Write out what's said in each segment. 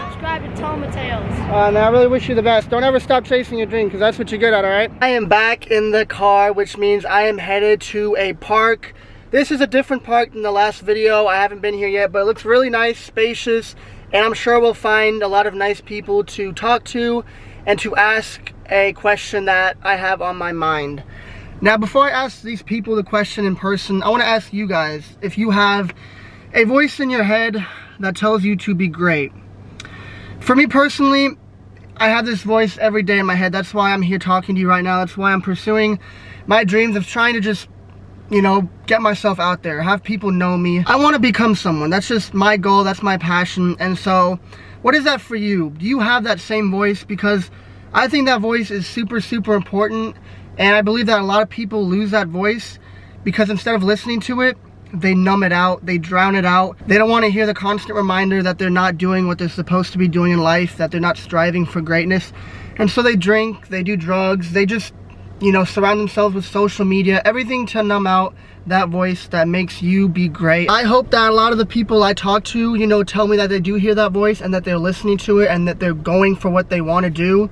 Subscribe to Toma Tales. And I really wish you the best. Don't ever stop chasing your dream, because that's what you're good at, alright? I am back in the car, which means I am headed to a park. This is a different park than the last video. I haven't been here yet, but it looks really nice, spacious, and I'm sure we'll find a lot of nice people to talk to and to ask a question that I have on my mind. Now, before I ask these people the question in person, I want to ask you guys if you have a voice in your head that tells you to be great. For me personally, I have this voice every day in my head. That's why I'm here talking to you right now. That's why I'm pursuing my dreams of trying to just, you know, get myself out there, have people know me. I want to become someone. That's just my goal. That's my passion. And so, what is that for you? Do you have that same voice? Because I think that voice is super, super important. And I believe that a lot of people lose that voice because instead of listening to it, they numb it out, they drown it out. They don't want to hear the constant reminder that they're not doing what they're supposed to be doing in life, that they're not striving for greatness. And so they drink, they do drugs, they just, you know, surround themselves with social media, everything to numb out that voice that makes you be great. I hope that a lot of the people I talk to, you know, tell me that they do hear that voice and that they're listening to it and that they're going for what they want to do.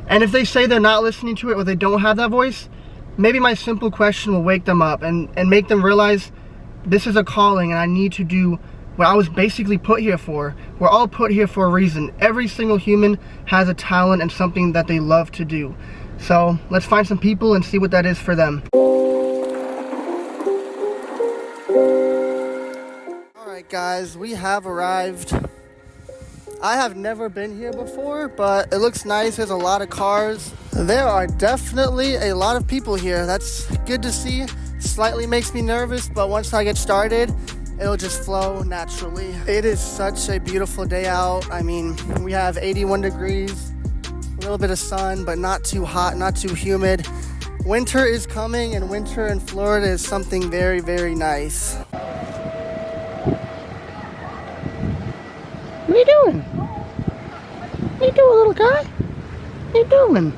And if they say they're not listening to it or they don't have that voice, maybe my simple question will wake them up and make them realize this is a calling and I need to do what I was basically put here for. We're all put here for a reason. Every single human has a talent and something that they love to do. So let's find some people and see what that is for them. Alright guys, we have arrived. I have never been here before, but it looks nice. There's a lot of cars. There are definitely a lot of people here. That's good to see. Slightly makes me nervous, but once I get started, it'll just flow naturally. It is such a beautiful day out. I mean, we have 81 degrees, a little bit of sun, but not too hot, not too humid. Winter is coming, and winter in Florida is something very, very nice. What are you doing? What are you doing, little guy? What are you doing?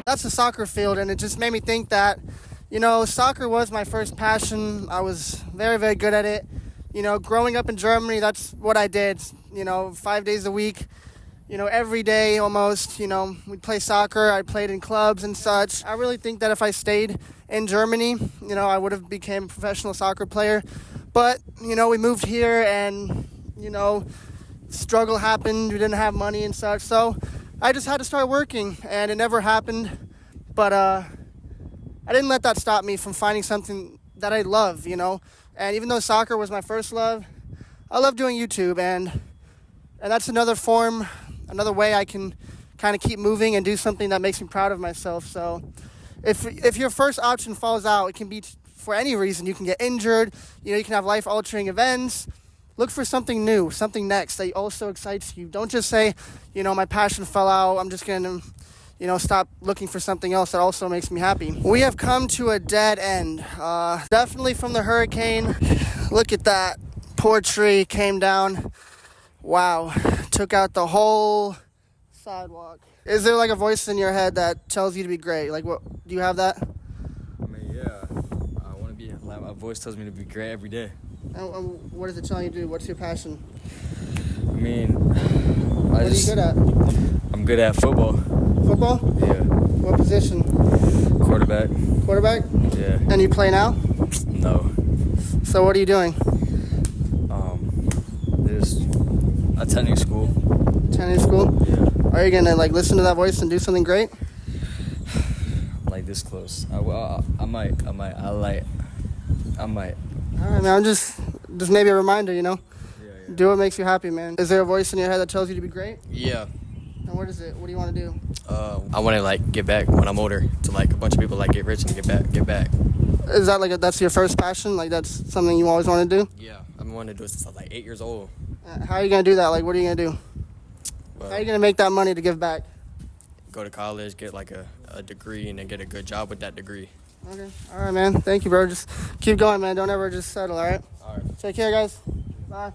That's a soccer field, and it just made me think that, you know, soccer was my first passion. I was very, very good at it. You know, growing up in Germany, that's what I did, you know, 5 days a week, you know, every day almost. You know, we'd play soccer. I played in clubs and such. I really think that if I stayed in Germany, you know, I would have become a professional soccer player. But, you know, we moved here and, you know, struggle happened. We didn't have money and such. So I just had to start working, and it never happened. But I didn't let that stop me from finding something that I love, you know. And even though soccer was my first love, I love doing YouTube, and that's another form, another way I can kind of keep moving and do something that makes me proud of myself. So if your first option falls out, it can be for any reason. You can get injured, you know, you can have life-altering events. Look for something new, something next that also excites you. Don't just say, you know, my passion fell out, I'm just going to, you know, stop looking for something else that also makes me happy. We have come to a dead end. Definitely from the hurricane. Look at that. Poor tree came down. Wow. Took out the whole sidewalk. Is there like a voice in your head that tells you to be great? Like, what, do you have that? I mean, yeah. I want to be, like, my voice tells me to be great every day. And what is it telling you to do? What's your passion? I mean, what are you good at? I'm good at football. Football? Yeah. What position? Quarterback. Quarterback? Yeah. And you play now? No. So what are you doing? There's attending school. Attending school? Yeah. Are you gonna like listen to that voice and do something great? Like this close. I might. All right, man. I'm just maybe a reminder, you know? Yeah. Do what makes you happy, man. Is there a voice in your head that tells you to be great? Yeah. And what is it? What do you want to do? I want to like get back when I'm older to like a bunch of people like get rich and get back. Is that like that's your first passion? Like that's something you always want to do? Yeah. I've been wanting to do it since I was like 8 years old. How are you gonna do that? Like, what are you gonna do? Well, How are you gonna make that money to give back? Go to college, get like a degree, and then get a good job with that degree. Okay. All right, man. Thank you, bro. Just keep going, man. Don't ever just settle, all right? All right. Take care, guys. Bye.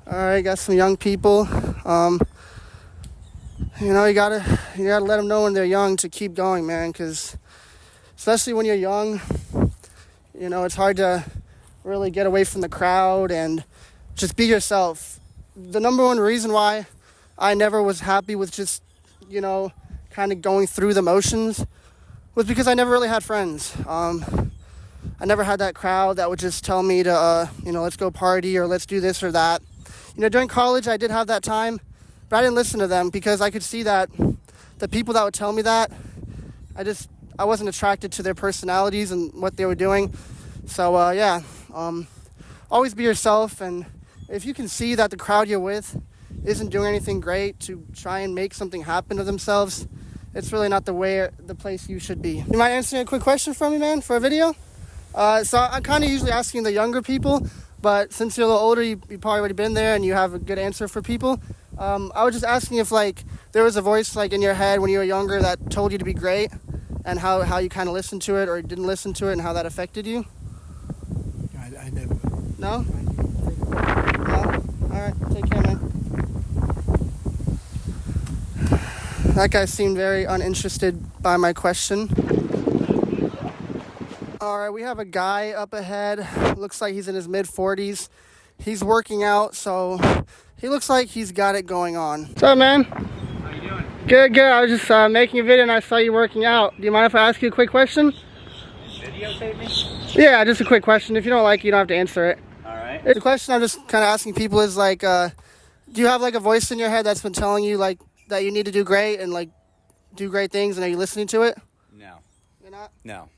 All right, got some young people. You know, you gotta let them know when they're young to keep going, man, because especially when you're young, you know, it's hard to really get away from the crowd and just be yourself. The number one reason why I never was happy with just, you know, kind of going through the motions was because I never really had friends. I never had that crowd that would just tell me to, you know, let's go party or let's do this or that. You know, during college, I did have that time, but I didn't listen to them because I could see that the people that would tell me that, I wasn't attracted to their personalities and what they were doing. So, yeah, always be yourself. And if you can see that the crowd you're with isn't doing anything great to try and make something happen to themselves, it's really not the place you should be. You mind answering a quick question for me, man, for a video? So I'm kind of usually asking the younger people, but since you're a little older, you've probably already been there and you have a good answer for people. I was just asking if, like, there was a voice, like, in your head when you were younger that told you to be great, and how you kind of listened to it or didn't listen to it and how that affected you? I never. No? No? Alright, take care, man. That guy seemed very uninterested by my question. Alright, we have a guy up ahead. Looks like he's in his mid-40s. He's working out, so he looks like he's got it going on. What's up, man? How you doing? Good, good. I was just making a video and I saw you working out. Do you mind if I ask you a quick question? Videotape me? Yeah, just a quick question. If you don't like it, you don't have to answer it. Alright. The question I'm just kind of asking people is, like, do you have, like, a voice in your head that's been telling you, like, that you need to do great and, like, do great things, and are you listening to it? No. You're not? No.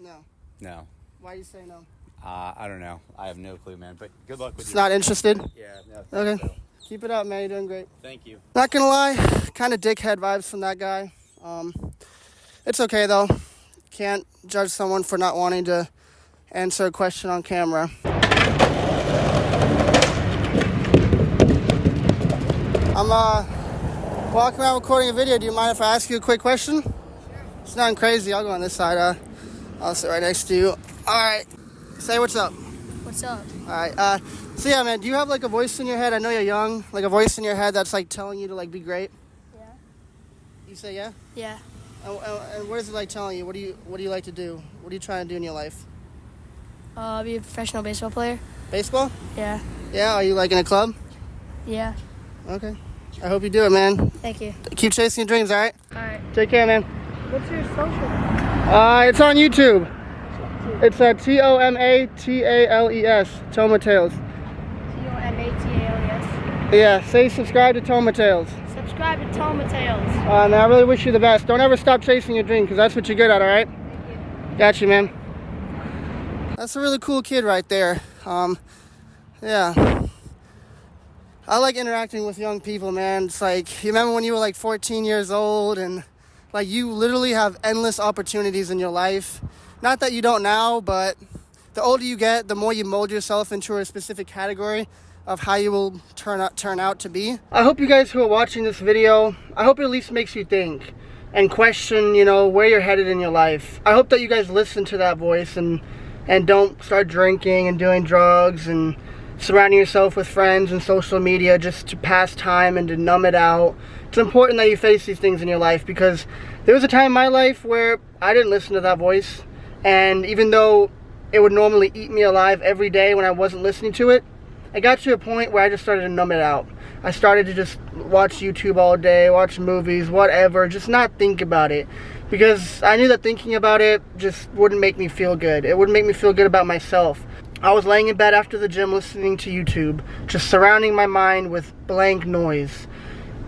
No. No. Why do you say no? I don't know. I have no clue, man. But good luck with It's not interested? Yeah, no. Okay. So. Keep it up, man. You're doing great. Thank you. Not gonna lie, kind of dickhead vibes from that guy. It's okay, though. Can't judge someone for not wanting to answer a question on camera. I'm walking around recording a video. Do you mind if I ask you a quick question? Sure. It's nothing crazy. I'll go on this side. I'll sit right next to you. All right. Say what's up. What's up? All right. So yeah, man, do you have, like, a voice in your head? I know you're young. Like, a voice in your head that's, like, telling you to, like, be great? Yeah. You say yeah? Yeah. And what is it, like, telling you? What do you like to do? What are you trying to do in your life? Be a professional baseball player. Baseball? Yeah. Yeah. Are you, like, in a club? Yeah. Okay. I hope you do it, man. Thank you. Keep chasing your dreams, all right? All right. Take care, man. What's your social? It's on YouTube. It's Tomatales. Tomatales. Tomatales. Yeah, say subscribe to Tomatales. Subscribe to Tomatales. Man, I really wish you the best. Don't ever stop chasing your dream, because that's what you're good at, all right? Thank you. Got you, man. That's a really cool kid right there. Yeah. I like interacting with young people, man. It's like, you remember when you were like 14 years old and, like, you literally have endless opportunities in your life. Not that you don't now, but the older you get, the more you mold yourself into a specific category of how you will turn out to be. I hope you guys who are watching this video, I hope it at least makes you think and question, you know, where you're headed in your life. I hope that you guys listen to that voice and don't start drinking and doing drugs and surrounding yourself with friends and social media just to pass time and to numb it out. It's important that you face these things in your life, because there was a time in my life where I didn't listen to that voice, and even though it would normally eat me alive every day when I wasn't listening to it, I got to a point where I just started to numb it out. I started to just watch YouTube all day, watch movies, whatever, just not think about it, because I knew that thinking about it just wouldn't make me feel good. It wouldn't make me feel good about myself. I was laying in bed after the gym listening to YouTube, just surrounding my mind with blank noise.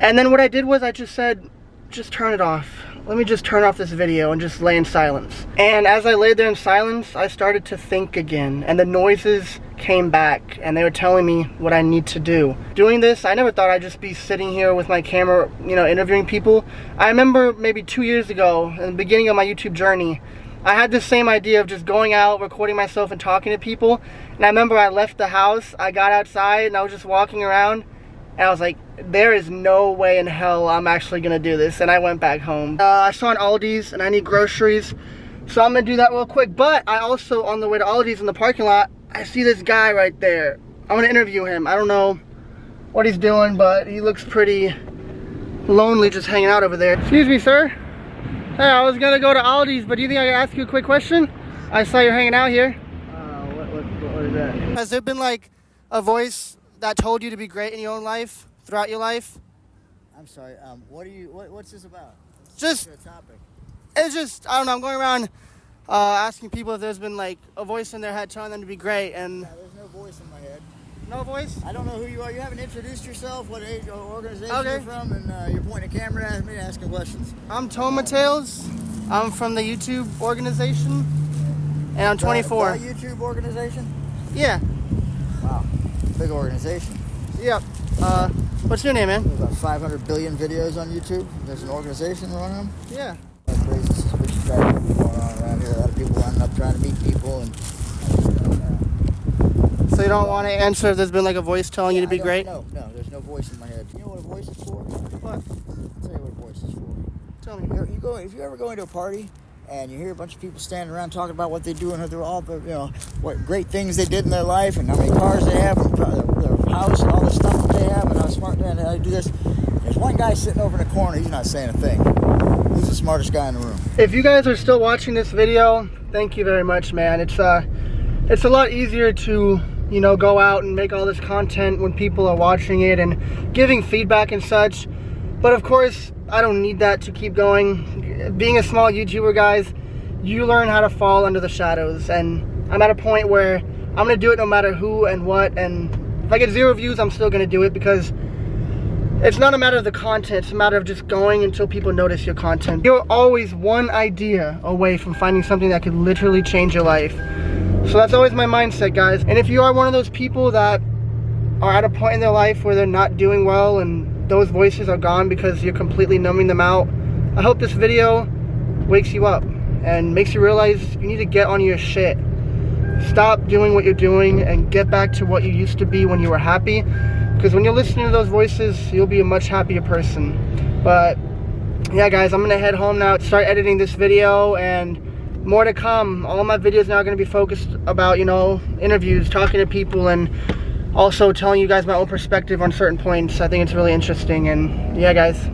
And then what I did was I just said, just turn it off. Let me just turn off this video and just lay in silence. And as I laid there in silence, I started to think again, and the noises came back and they were telling me what I need to do. Doing this, I never thought I'd just be sitting here with my camera, you know, interviewing people. I remember maybe 2 years ago, in the beginning of my YouTube journey, I had this same idea of just going out, recording myself and talking to people. And I remember I left the house, I got outside and I was just walking around, and I was like, there is no way in hell I'm actually gonna do this. And I went back home. I saw an Aldi's and I need groceries, so I'm gonna do that real quick. But I also, on the way to Aldi's in the parking lot, I see this guy right there. I'm gonna interview him. I don't know what he's doing, but he looks pretty lonely just hanging out over there. Excuse me, sir. Hey, I was gonna go to Aldi's, but do you think I can ask you a quick question? I saw you're hanging out here. What is bet. Has there been like a voice that told you to be great in your own life, throughout your life? I'm sorry. What's this about? Just, What's the topic? it's just, I don't know, I'm going around asking people if there's been like a voice in their head telling them to be great, and There's no voice in my head. no voice? I don't know who you are. You haven't introduced yourself, what age or organization Okay. you're from, and you're pointing a camera at me asking questions. I'm Toma Tales. I'm from the YouTube organization, and I'm 24. The YouTube organization? Yeah, Wow. Big organization. yep. What's your name, man? There's about 500 billion videos on YouTube. There's an organization running them. Yeah. That's crazy, suspicious strategy going on around here. A lot of people lining up trying to meet people, and So you don't want to answer if there's been like a voice telling you to be great? No, there's no voice in my head. You know what a voice is for? What? I'll tell you what a voice is for. Tell me. If you ever go into a party and you hear a bunch of people standing around talking about what they do and all the, what great things they did in their life and how many cars they have and their house and all the stuff that they have and how smart they are and how they do this. There's one guy sitting over in the corner. He's not saying a thing. He's the smartest guy in the room. If you guys are still watching this video, thank you very much, man. It's a lot easier to, go out and make all this content when people are watching it and giving feedback and such. But of course, I don't need that to keep going. Being a small YouTuber, guys, you learn how to fall under the shadows. And I'm at a point where I'm going to do it no matter who and what. And if I get 0 views, I'm still going to do it because it's not a matter of the content. It's a matter of just going until people notice your content. You're always one idea away from finding something that could literally change your life. So that's always my mindset, guys. And if you are one of those people that are at a point in their life where they're not doing well and those voices are gone because you're completely numbing them out, I hope this video wakes you up and makes you realize you need to get on your shit. Stop doing what you're doing and get back to what you used to be when you were happy. Because when you're listening to those voices, you'll be a much happier person. But yeah, guys, I'm gonna head home now, start editing this video, and more to come. All my videos now are gonna be focused about, interviews, talking to people, and also telling you guys my own perspective on certain points. I think it's really interesting. And yeah, guys,